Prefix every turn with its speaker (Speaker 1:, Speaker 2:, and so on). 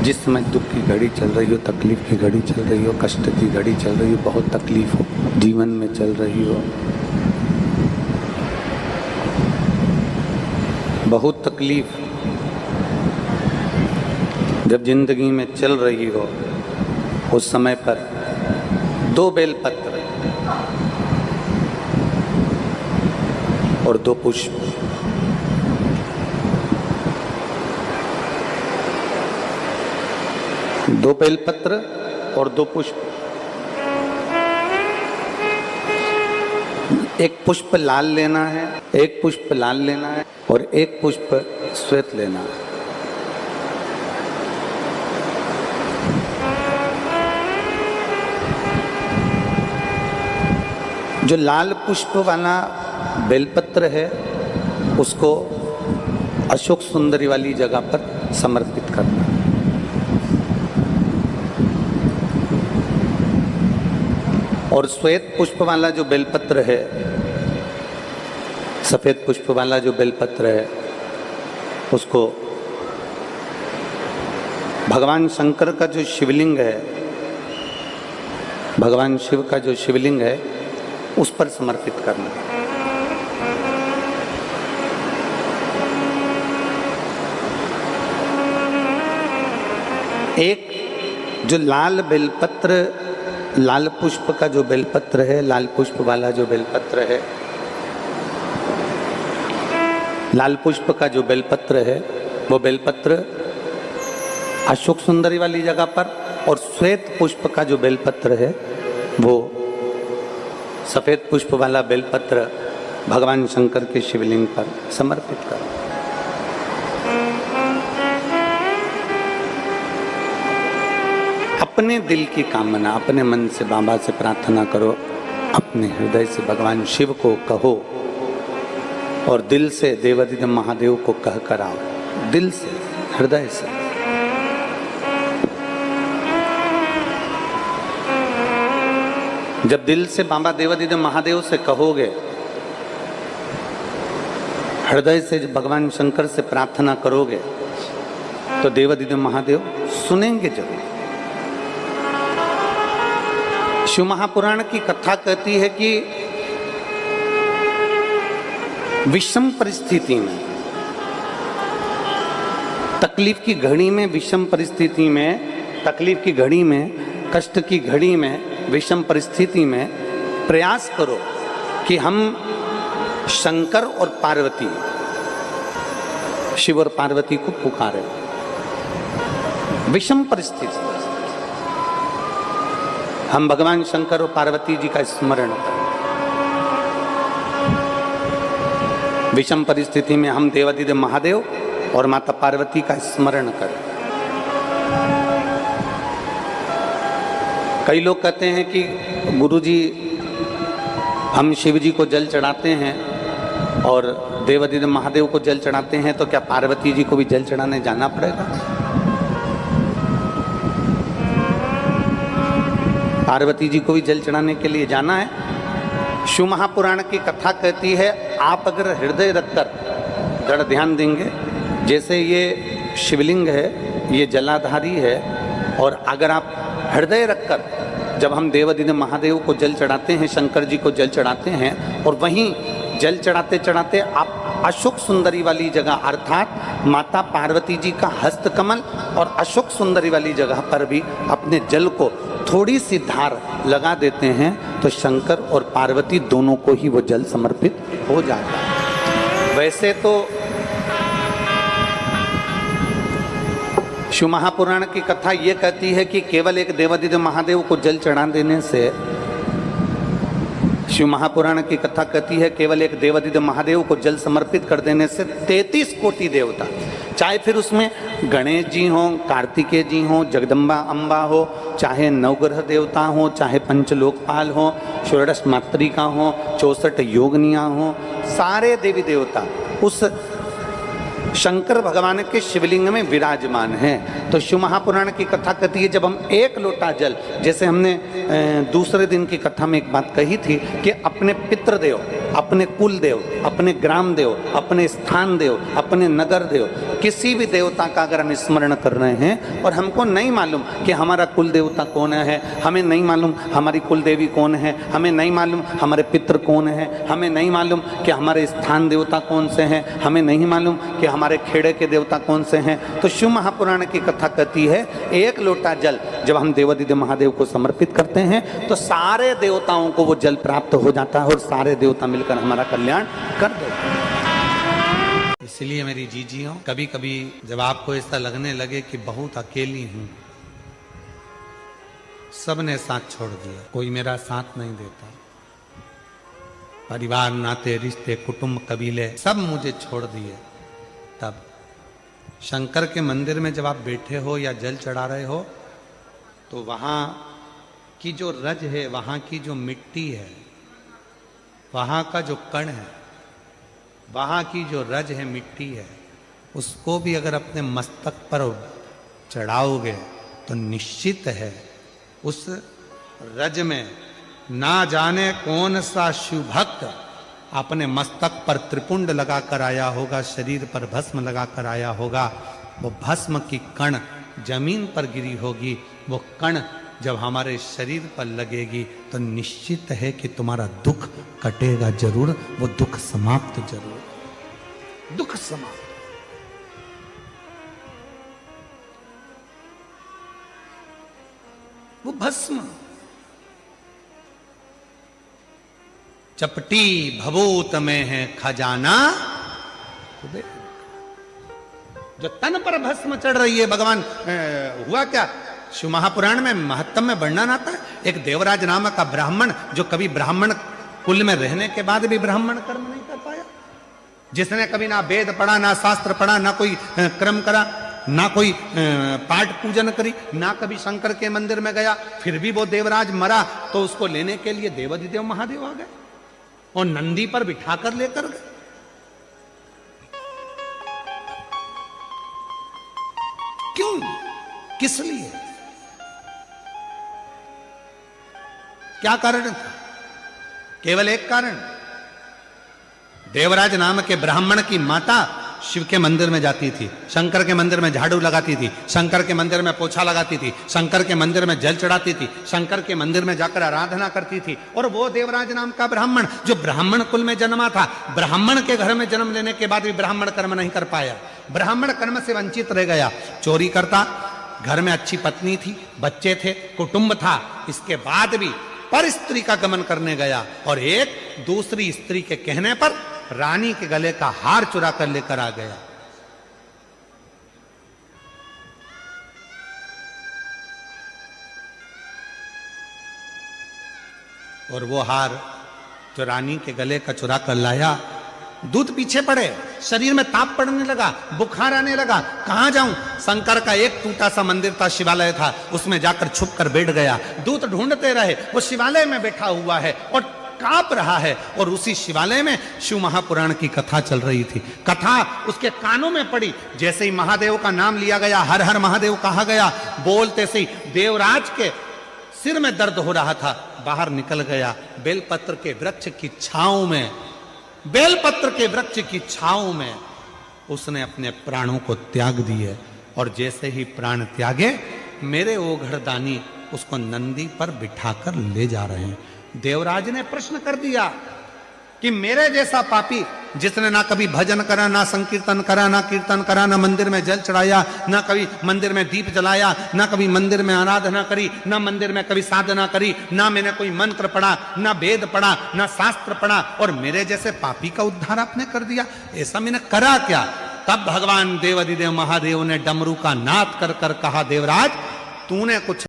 Speaker 1: जिस समय दुख की घड़ी चल रही हो, तकलीफ की घड़ी चल रही हो, कष्ट की घड़ी चल रही हो, बहुत तकलीफ हो जीवन में चल रही हो, बहुत तकलीफ जब जिंदगी में चल रही हो, उस समय पर 2 बेलपत्र और 2 पुष्प, दो बेलपत्र और 2 पुष्प, एक पुष्प लाल लेना है, एक पुष्प लाल लेना है और एक पुष्प श्वेत लेना है। जो लाल पुष्प वाला बेलपत्र है उसको अशोक सुंदरी वाली जगह पर समर्पित करना। और श्वेत पुष्प वाला जो बेलपत्र है, सफेद पुष्प वाला जो बेलपत्र है, उसको भगवान शंकर का जो शिवलिंग है, भगवान शिव का जो शिवलिंग है उस पर समर्पित करना। एक जो लाल बेलपत्र, लाल पुष्प का जो बेलपत्र है, लाल पुष्प वाला जो बेलपत्र है, लाल पुष्प का जो बेलपत्र है वो बेलपत्र अशोक सुंदरी वाली जगह पर, और श्वेत पुष्प का जो बेलपत्र है वो सफेद पुष्प वाला बेलपत्र भगवान शंकर के शिवलिंग पर समर्पित कर। अपने दिल की कामना अपने मन से बाबा से प्रार्थना करो, अपने हृदय से भगवान शिव को कहो और दिल से देवाधिदेव महादेव को कह कर आओ, दिल से, हृदय से। जब दिल से बाबा देवाधिदेव महादेव से कहोगे, हृदय से भगवान शंकर से प्रार्थना करोगे, तो देवाधिदेव महादेव सुनेंगे जरूर। शिव महापुराण की कथा कहती है कि विषम परिस्थिति में, तकलीफ की घड़ी में, विषम परिस्थिति में, तकलीफ की घड़ी में, कष्ट की घड़ी में, विषम परिस्थिति में प्रयास करो कि हम शंकर और पार्वती, शिव और पार्वती को पुकारें। विषम परिस्थिति हम भगवान शंकर और पार्वती जी का स्मरण करें। विषम परिस्थिति में हम देवाधिदेव महादेव और माता पार्वती का स्मरण करें। कई लोग कहते हैं कि गुरुजी हम शिव जी को जल चढ़ाते हैं और देवाधिदेव महादेव को जल चढ़ाते हैं, तो क्या पार्वती जी को भी जल चढ़ाने जाना पड़ेगा? पार्वती जी को भी जल चढ़ाने के लिए जाना है? शिव महापुराण की कथा कहती है, आप अगर हृदय रखकर जड़ ध्यान देंगे, जैसे ये शिवलिंग है, ये जलाधारी है, और अगर आप हृदय रखकर जब हम देवाधिदेव महादेव को जल चढ़ाते हैं, शंकर जी को जल चढ़ाते हैं, और वहीं जल चढ़ाते चढ़ाते आप अशोक सुंदरी वाली जगह अर्थात माता पार्वती जी का हस्तकमल और अशोक सुंदरी वाली जगह पर भी अपने जल को थोड़ी सी धार लगा देते हैं, तो शंकर और पार्वती दोनों को ही वो जल समर्पित हो जाता है। वैसे तो शिव महापुराण की कथा ये कहती है कि केवल एक देवाधिदेव महादेव को जल चढ़ा देने से, शिव महापुराण की कथा कहती है केवल एक देवाधिदेव महादेव को जल समर्पित कर देने से 33 कोटि देवता, चाहे फिर उसमें गणेश जी हों, कार्तिकेय जी हों, जगदम्बा अम्बा हो, चाहे नवग्रह देवता हों, चाहे पंचलोकपाल हों, षोडश मातृका हों, 64 योगनियाँ हों, सारे देवी देवता उस शंकर भगवान के शिवलिंग में विराजमान हैं। तो शिव महापुराण की कथा कहती है जब हम एक लोटा जल, जैसे हमने दूसरे दिन की कथा में एक बात कही थी कि अपने पितृदेव, अपने कुल देव, अपने ग्राम देव, अपने स्थान देव, अपने नगर देव, किसी भी देवता का अगर हम स्मरण कर रहे हैं और हमको नहीं मालूम कि हमारा कुल देवता कौन है, हमें नहीं मालूम हमारी कुल देवी कौन है, हमें नहीं मालूम हमारे पितृ कौन है, हमें नहीं मालूम कि हमारे स्थान देवता कौन से हैं, हमें नहीं मालूम कि हमारे खेड़े के देवता कौन से हैं, तो शिव महापुराण की कथा कहती है एक लोटा जल जब हम देवादिदेव महादेव को समर्पित करते हैं तो सारे देवताओं को वो जल प्राप्त हो जाता है और सारे देवता मिलकर हमारा कल्याण कर देते हैं। इसलिए मेरी जीजियों, कभी कभी जब आपको ऐसा लगने लगे कि बहुत अकेली हूं, सबने साथ छोड़ दिया, कोई मेरा साथ नहीं देता, परिवार, नाते, रिश्ते, कुटुंब, कबीले सब मुझे छोड़ दिए, तब शंकर के मंदिर में जब आप बैठे हो या जल चढ़ा रहे हो तो वहां की जो रज है, वहां की जो मिट्टी है, वहां का जो कण है, वहां की जो रज है, मिट्टी है, उसको भी अगर अपने मस्तक पर चढ़ाओगे तो निश्चित है उस रज में ना जाने कौन सा शिव भक्त अपने मस्तक पर त्रिपुंड लगाकर आया होगा, शरीर पर भस्म लगाकर आया होगा, वो भस्म की कण जमीन पर गिरी होगी, वो कण जब हमारे शरीर पर लगेगी तो निश्चित है कि तुम्हारा दुख कटेगा जरूर, वो दुख समाप्त जरूर, दुख समाप्त। वो भस्म चपटी भभूत में है खजाना, जो तन पर भस्म चढ़ रही है। भगवान हुआ क्या, शिव महापुराण में महत्तम में वर्णन आता है, एक देवराज नामक का ब्राह्मण जो कभी ब्राह्मण कुल में रहने के बाद भी ब्राह्मण कर्म नहीं कर पाया, जिसने कभी ना वेद पढ़ा, ना शास्त्र पढ़ा, ना कोई क्रम करा, ना कोई पाठ पूजन करी, ना कभी शंकर के मंदिर में गया, फिर भी वो देवराज मरा तो उसको लेने के लिए देवादिदेव महादेव आ गए और नंदी पर बिठाकर लेकर गए। क्यों, किस लिए, क्या कारण था? केवल एक कारण, देवराज नाम के ब्राह्मण की माता शिव के मंदिर में जाती थी, शंकर के मंदिर में झाड़ू लगाती थी, शंकर के मंदिर में पोछा लगाती थी, शंकर के मंदिर में जल चढ़ाती थी, शंकर के मंदिर में जाकर आराधना करती थी। और वो देवराज नाम का ब्राह्मण जो ब्राह्मण कुल में जन्मा था, ब्राह्मण के घर में जन्म लेने के बाद भी ब्राह्मण कर्म नहीं कर पाया, ब्राह्मण कर्म से वंचित रह गया, चोरी करता, घर में अच्छी पत्नी थी, बच्चे थे, कुटुंब था, इसके बाद भी पर स्त्री का गमन करने गया और एक दूसरी स्त्री के कहने पर रानी के गले का हार चुरा कर लेकर आ गया। और वो हार जो रानी के गले का चुरा कर लाया, दूध पीछे पड़े, शरीर में ताप पड़ने लगा, बुखार आने लगा, कहां जाऊं? शंकर का एक टूटा सा मंदिर था, शिवालय था, उसमें जाकर छुप कर बैठ गया। दूत ढूंढते रहे, वो शिवालय में बैठा हुआ है और कांप रहा है, और उसी शिवालय में शिव महापुराण की कथा चल रही थी। कथा उसके कानों में पड़ी, जैसे ही महादेव का नाम लिया गया, हर हर महादेव कहा गया, बोलते से देवराज के सिर में दर्द हो रहा था, बाहर निकल गया, बेलपत्र के वृक्ष की छांव में, बेलपत्र के वृक्ष की छांव में उसने अपने प्राणों को त्याग दिए। और जैसे ही प्राण त्यागे, मेरे ओघड़दानी उसको नंदी पर बिठाकर ले जा रहे हैं। देवराज ने प्रश्न कर दिया कि मेरे जैसा पापी, जिसने ना कभी भजन करा, ना संकीर्तन करा, ना कीर्तन करा, ना मंदिर में जल चढ़ाया, ना कभी मंदिर में दीप जलाया, ना कभी मंदिर में आराधना करी, ना मंदिर में कभी साधना करी, ना मैंने कोई मंत्र पढ़ा, ना वेद पढ़ा, ना शास्त्र पढ़ा, और मेरे जैसे पापी का उद्धार आपने कर दिया, ऐसा मैंने करा क्या? तब भगवान देवादिदेव महादेव ने डमरू का नाद कर कर कहा, देवराज तूने कुछ